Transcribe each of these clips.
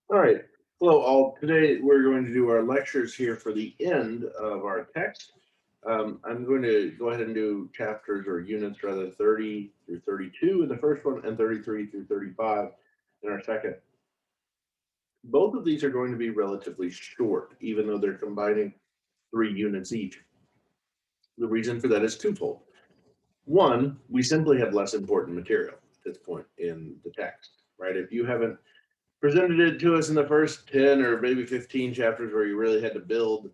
All right. Hello, all. Today we're going to do our lectures here for the end of our text. I'm going to go ahead and do chapters or units rather 30 through 32 in the first one and 33 through 35 in our second. Both of these are going to be relatively short, even though they're combining 3 units each. The reason for that is twofold. One, we simply have less important material at this point in the text, right? If you haven't presented it to us in the first 10 or maybe 15 chapters where you really had to build.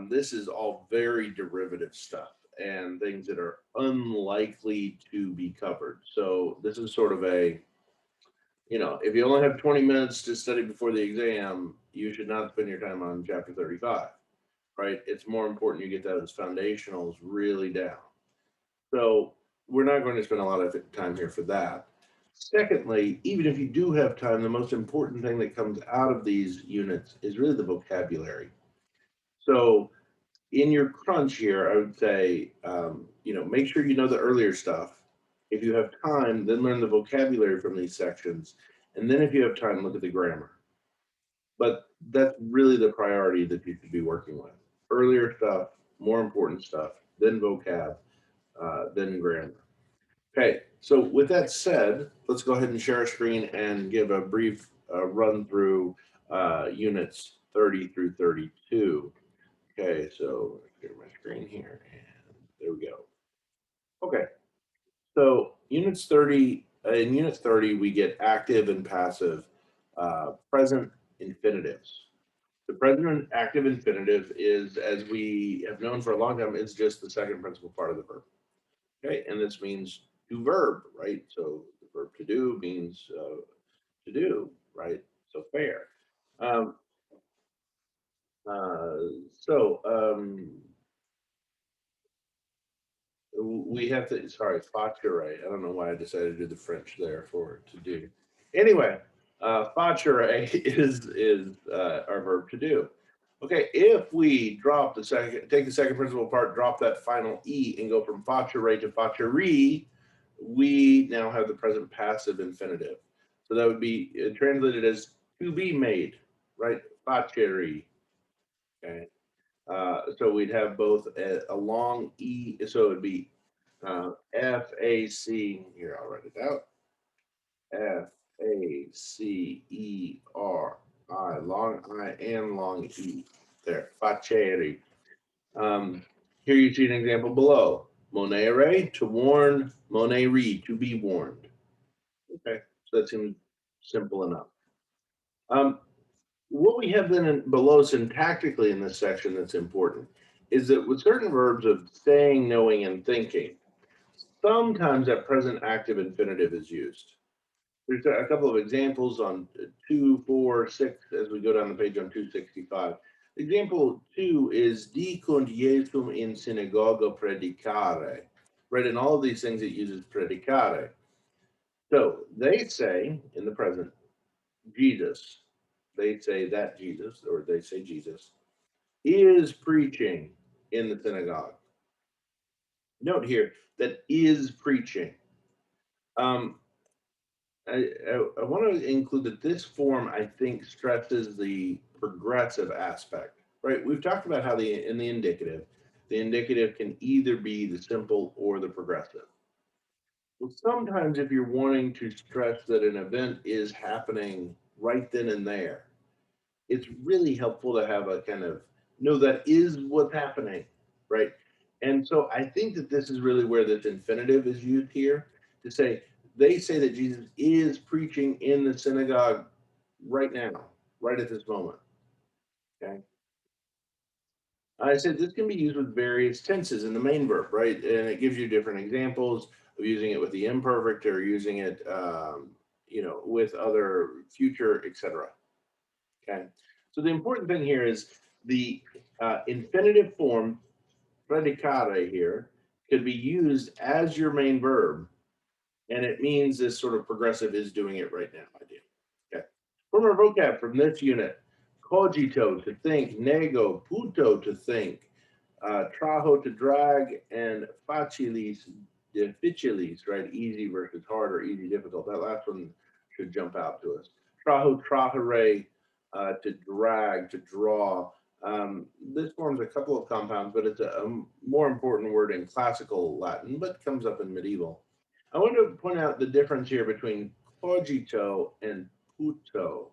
This is all very derivative stuff and things that are unlikely to be covered. So this is sort of if you only have 20 minutes to study before the exam, you should not spend your time on chapter 35, right? It's more important you get those foundationals really down. So we're not going to spend a lot of time here for that. Secondly, even if you do have time, the most important thing that comes out of these units is really the vocabulary. So in your crunch here, I would say, make sure you know the earlier stuff. If you have time, then learn the vocabulary from these sections. And then if you have time, look at the grammar. But that's really the priority that you should be working with. Earlier stuff, more important stuff, then vocab, then grammar. Okay, so with that said, let's go ahead and share our screen and give a brief run through units 30 through 32. Okay, so share my screen here, and there we go. Okay, so in unit 30, we get active and passive present infinitives. The present active infinitive is, as we have known for a long time, is just the second principal part of the verb. Okay, and this means to verb, right? So the verb to do means to do, right? So fair. Um, uh, so we have to, sorry, facere. I don't know why I decided to do the French there for to do. Anyway, facere is our verb to do. Okay, if we drop the second, take the second principal part, drop that final e, and go from facere to facere, we now have the present passive infinitive. So that would be translated as to be made, right? Facere. Okay. So we'd have both a long e, so it would be FAC. Here, I'll write it out. FACERI, long I and long E. There, facere. Um, Here you see an example below. Monere, to warn, moneri, to be warned. Okay, so that seems simple enough. Um, what we have then below syntactically in this section that's important is that with certain verbs of saying, knowing, and thinking, sometimes that present active infinitive is used. There's a couple of examples on 2, 4, 6 as we go down the page on 265. Example 2 is dicunt Jesum in synagoga predicare. Right, in all of these things it uses predicare. So they say in the present, Jesus, they say that Jesus, or they say Jesus, is preaching in the synagogue. Note here that is preaching. Um, I want to include that this form, I think, stresses the progressive aspect, right? We've talked about how in the indicative can either be the simple or the progressive. Well, sometimes if you're wanting to stress that an event is happening right then and there, it's really helpful to have a kind of no, that is what's happening, right? And so I think that this is really where this infinitive is used here to say they say that Jesus is preaching in the synagogue right now, right at this moment. Okay. I said this can be used with various tenses in the main verb, right? And it gives you different examples of using it with the imperfect or using it, with other future, etc. Okay. So the important thing here is the infinitive form predicare here could be used as your main verb, and it means this sort of progressive is doing it right now. Idea. Okay. From our vocab from this unit, cogito to think, nego, puto to think, trajo to drag, and facilis difficilis, right? Easy versus hard or easy difficult. That last one should jump out to us. Trajo, trajere, to drag, to draw. This forms a couple of compounds, but it's a more important word in classical Latin, but comes up in medieval. I want to point out the difference here between cogito and puto.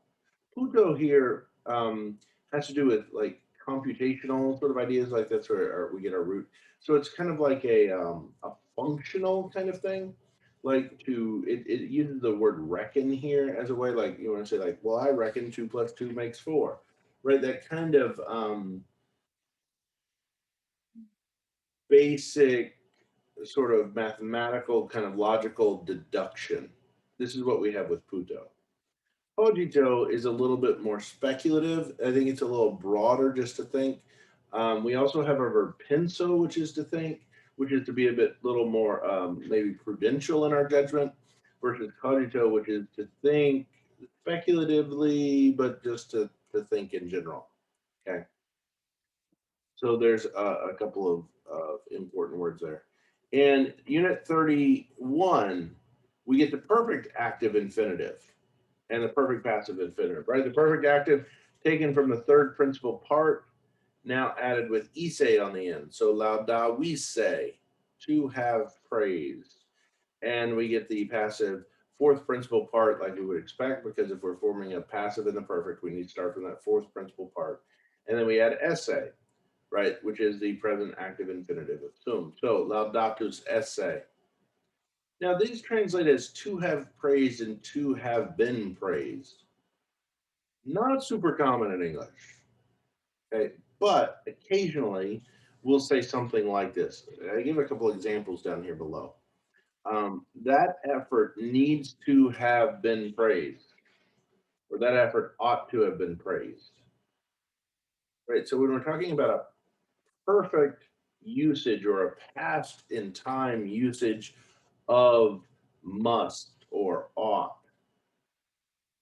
Puto here has to do with like computational sort of ideas, like that's where we get our root. So it's kind of like a functional kind of thing. Like it uses the word reckon here as a way, like you want to say like, well, I reckon 2 + 2 makes 4, right? That kind of basic sort of mathematical kind of logical deduction. This is what we have with Puto. Cogito is a little bit more speculative. I think it's a little broader just to think. We also have a verb penso, which is to think, which is to be a bit little more maybe prudential in our judgment, versus cogito, which is to think speculatively, but just to think in general. Okay. So there's a couple of important words there. In unit 31, we get the perfect active infinitive and the perfect passive infinitive, right? The perfect active taken from the third principal part, now added with ise on the end. So laudavisse, to have praise. And we get the passive fourth principal part like we would expect, because if we're forming a passive in the perfect, we need to start from that fourth principal part. And then we add esse, right, which is the present active infinitive of sum. So laudatus esse. Now these translate as to have praised and to have been praised. Not super common in English, okay? But occasionally we'll say something like this. I give a couple examples down here below. That effort needs to have been praised, or that effort ought to have been praised, right? So when we're talking about a perfect usage or a past in time usage of must or ought,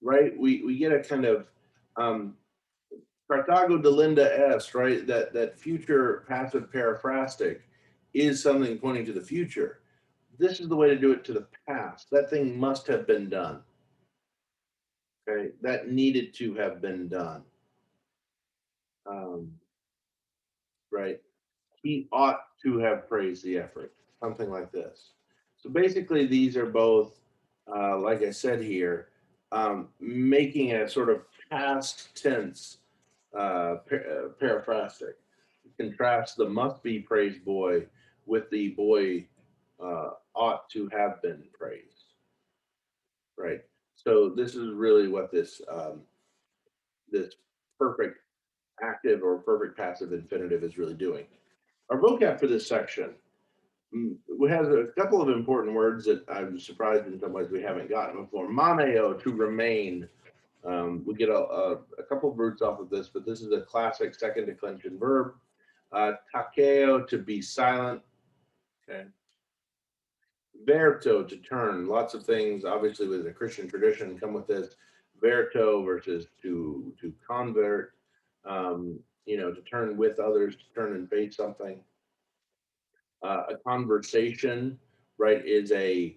right? We get a kind of Carthago delinda est, right? That future passive periphrastic is something pointing to the future. This is the way to do it to the past. That thing must have been done. Okay, that needed to have been done. Um, right? He ought to have praised the effort, something like this. So basically, these are both, like I said here, making a sort of past tense periphrastic. Contrast the must be praised boy with the boy ought to have been praised, right? So this is really what this perfect active or perfect passive infinitive is really doing. Our vocab for this section has a couple of important words that I'm surprised in some ways we haven't gotten before. Maneo, to remain. We get a couple of roots off of this, but this is a classic second declension verb. Takeo, to be silent. Okay. Verto, to turn. Lots of things, obviously, with the Christian tradition come with this. Verto versus to convert. To turn with others, to turn and face something. A conversation, right, is a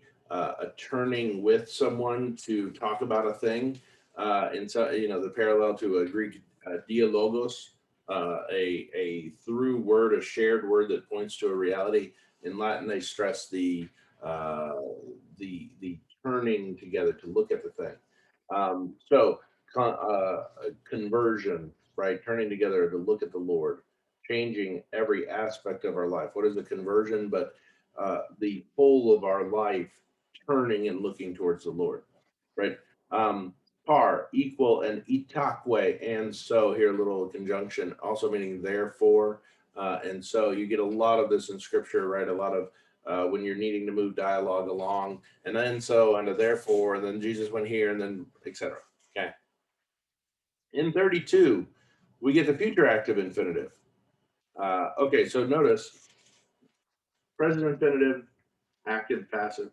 turning with someone to talk about a thing. And so, the parallel to a Greek dialogos, a through word, a shared word that points to a reality. In Latin, they stress the turning together to look at the thing. So conversion, right, turning together to look at the Lord, changing every aspect of our life. What is a conversion? But the whole of our life turning and looking towards the Lord, right? Par, equal, and itaque, and so here a little conjunction, also meaning therefore. And so you get a lot of this in scripture, right? A lot of when you're needing to move dialogue along, and then so, and therefore, and then Jesus went here, and then etc. Okay. In 32, we get the future active infinitive. Okay, so notice present infinitive, active, passive,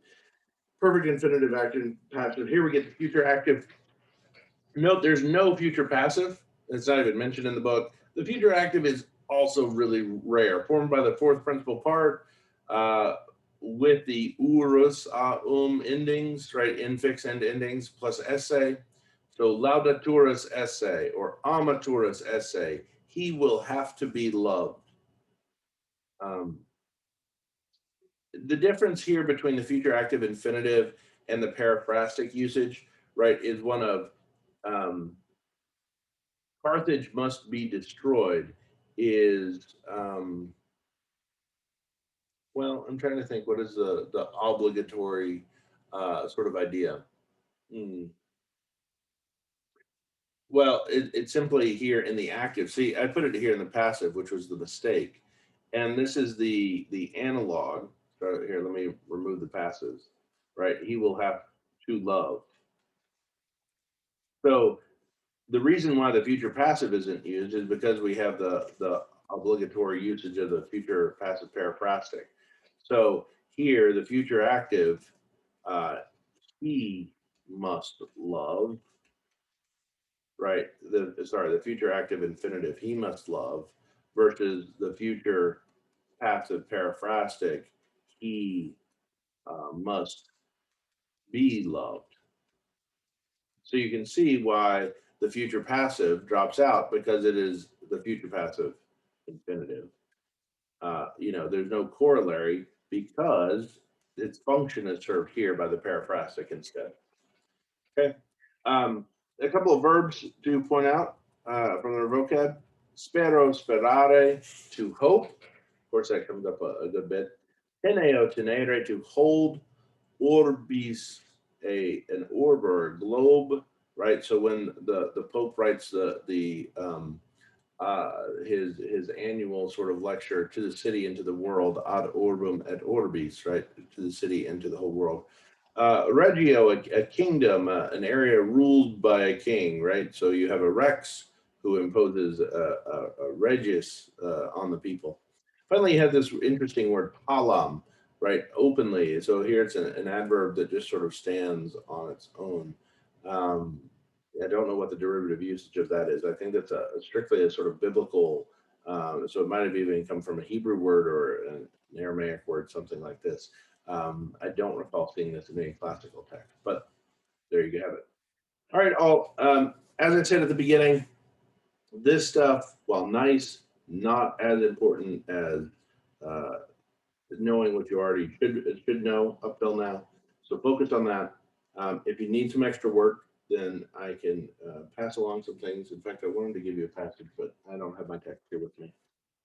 perfect infinitive, active, passive. Here we get the future active. Note there's no future passive. It's not even mentioned in the book. The future active is also really rare, formed by the fourth principal part with the urus endings, right? Infix end endings plus esse, So laudaturus esse or amaturus esse, he will have to be loved. Um, the difference here between the future active infinitive and the periphrastic usage, right, is one of Carthage must be destroyed is, well, I'm trying to think, what is the obligatory sort of idea? Hmm. Well, it's simply here in the active. See, I put it here in the passive, which was the mistake. And this is the analog. So here, let me remove the passives, right? He will have to love. So the reason why the future passive isn't used is because we have the obligatory usage of the future passive periphrastic. So here, the future active, uh, he must love, right? The future active infinitive, he must love, versus the future passive periphrastic, he must be loved. So you can see why the future passive drops out because it is the future passive infinitive. There's no corollary because its function is served here by the periphrastic instead. Okay. A couple of verbs to point out from the vocab. Spero, sperare, to hope. Of course, that comes up a good bit. Teneo, tenere, to hold. Orbis, an orb or a globe, right? So when the Pope writes his annual sort of lecture to the city and to the world, ad orbum et orbis, right? To the city and to the whole world. Regio, a kingdom, an area ruled by a king, right? So you have a rex who imposes a regis on the people. Finally, you have this interesting word palam, right? Openly. So here it's an adverb that just sort of stands on its own. Um, I don't know what the derivative usage of that is. I think that's strictly a sort of biblical. So it might have even come from a Hebrew word or an Aramaic word, something like this. I don't recall seeing this in any classical text, but there you have it. All right, all. As I said at the beginning, this stuff, while nice, not as important as uh, knowing what you already should know up till now. So focus on that. If you need some extra work, then I can pass along some things. In fact, I wanted to give you a passage, but I don't have my text here with me.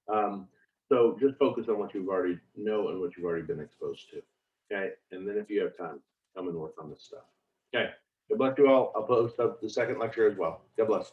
Um, so just focus on what you've already know and what you've already been exposed to. Okay. And then if you have time, come and work on this stuff. Okay. God bless you all. I'll post up the second lecture as well. God bless.